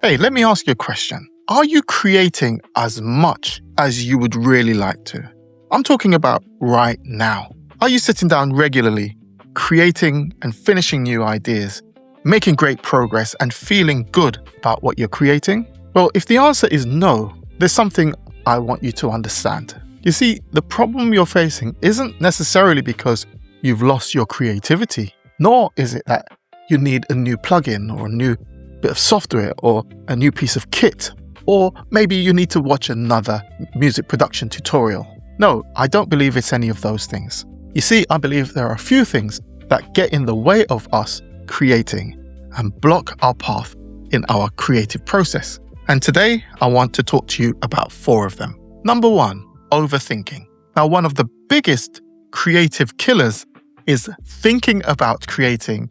Hey, let me ask you a question. Are you creating as much as you would really like to? I'm talking about right now. Are you sitting down regularly, creating and finishing new ideas, making great progress and feeling good about what you're creating? Well, if the answer is no, there's something I want you to understand. You see, the problem you're facing isn't necessarily because you've lost your creativity, nor is it that you need a new plugin or a new bit of software or a new piece of kit, or maybe you need to watch another music production tutorial. No, I don't believe it's any of those things. You see, I believe there are a few things that get in the way of us creating and block our path in our creative process. And today, I want to talk to you about 4 of them. Number 1, overthinking. Now, one of the biggest creative killers is thinking about creating,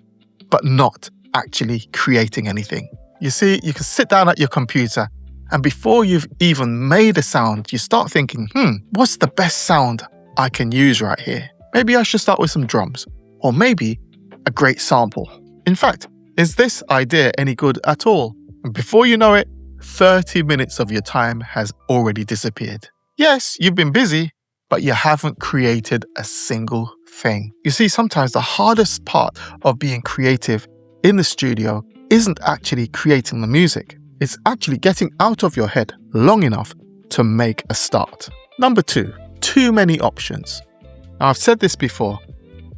but not actually creating anything. You see, you can sit down at your computer and before you've even made a sound, you start thinking, what's the best sound I can use right here? Maybe I should start with some drums, or maybe a great sample. In fact, is this idea any good at all? And before you know it, 30 minutes of your time has already disappeared. Yes, you've been busy, but you haven't created a single thing. You see, sometimes the hardest part of being creative in the studio isn't actually creating the music. It's actually getting out of your head long enough to make a start. Number 2, too many options. Now, I've said this before.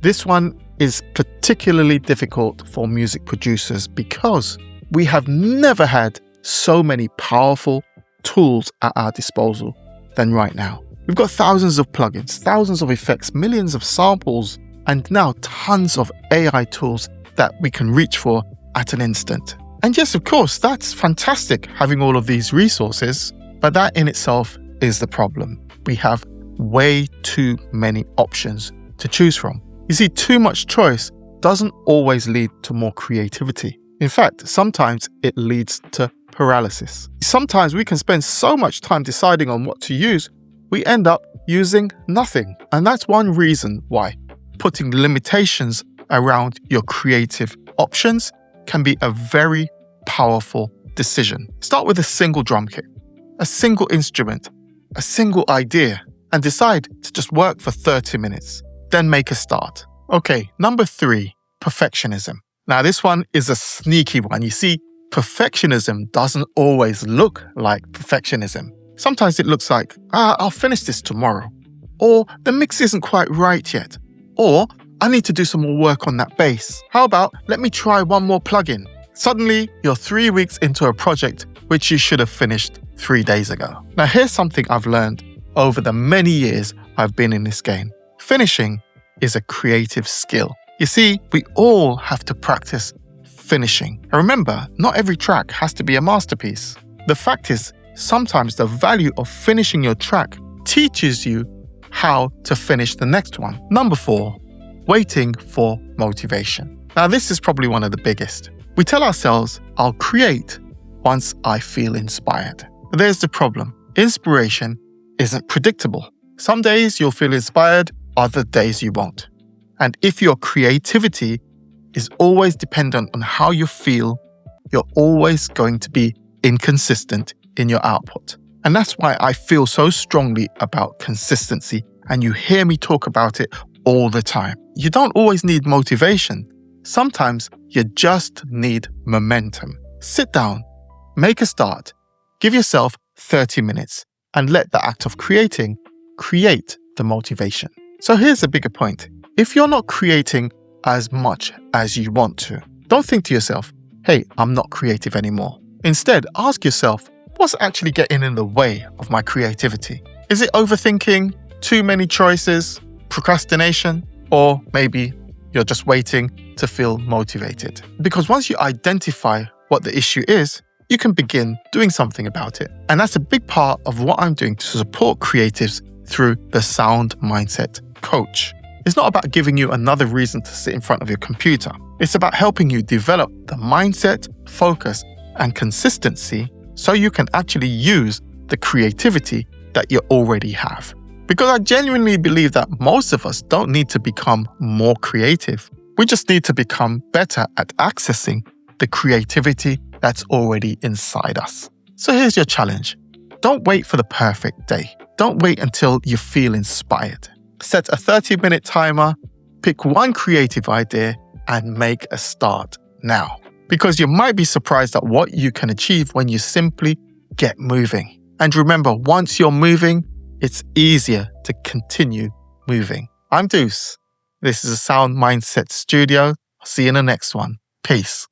This one is particularly difficult for music producers because we have never had so many powerful tools at our disposal than right now. We've got thousands of plugins, thousands of effects, millions of samples, and now tons of AI tools that we can reach for at an instant. And yes, of course, that's fantastic having all of these resources, but that in itself is the problem. We have way too many options to choose from. You see, too much choice doesn't always lead to more creativity. In fact, sometimes it leads to paralysis. Sometimes we can spend so much time deciding on what to use, we end up using nothing. And that's one reason why putting limitations around your creative options can be a very powerful decision. Start with a single drum kit, a single instrument, a single idea, and decide to just work for 30 minutes. Then make a start. Okay, number 3, perfectionism. Now this one is a sneaky one. You see, perfectionism doesn't always look like perfectionism. Sometimes it looks like, I'll finish this tomorrow. Or the mix isn't quite right yet. Or I need to do some more work on that bass. How about let me try one more plugin? Suddenly, you're 3 weeks into a project which you should have finished 3 days ago. Now here's something I've learned over the many years I've been in this game. Finishing is a creative skill. You see, we all have to practice finishing. And remember, not every track has to be a masterpiece. The fact is, sometimes the value of finishing your track teaches you how to finish the next one. Number 4, waiting for motivation. Now this is probably one of the biggest. We tell ourselves, I'll create once I feel inspired. But there's the problem. Inspiration isn't predictable. Some days you'll feel inspired, other days you won't. And if your creativity is always dependent on how you feel, you're always going to be inconsistent in your output. And that's why I feel so strongly about consistency, and you hear me talk about it all the time. You don't always need motivation. Sometimes you just need momentum. Sit down, make a start, give yourself 30 minutes, and let the act of creating create the motivation. So here's a bigger point. If you're not creating as much as you want to, don't think to yourself, hey, I'm not creative anymore. Instead, ask yourself, what's actually getting in the way of my creativity? Is it overthinking, too many choices, procrastination, or maybe you're just waiting to feel motivated? Because once you identify what the issue is, you can begin doing something about it. And that's a big part of what I'm doing to support creatives through the Sound Mindset Coach. It's not about giving you another reason to sit in front of your computer. It's about helping you develop the mindset, focus, and consistency so you can actually use the creativity that you already have. Because I genuinely believe that most of us don't need to become more creative. We just need to become better at accessing the creativity that's already inside us. So here's your challenge. Don't wait for the perfect day. Don't wait until you feel inspired. Set a 30-minute timer, pick one creative idea, and make a start now. Because you might be surprised at what you can achieve when you simply get moving. And remember, once you're moving, it's easier to continue moving. I'm Deuce. This is a Sound Mindset Studio. I'll see you in the next one. Peace.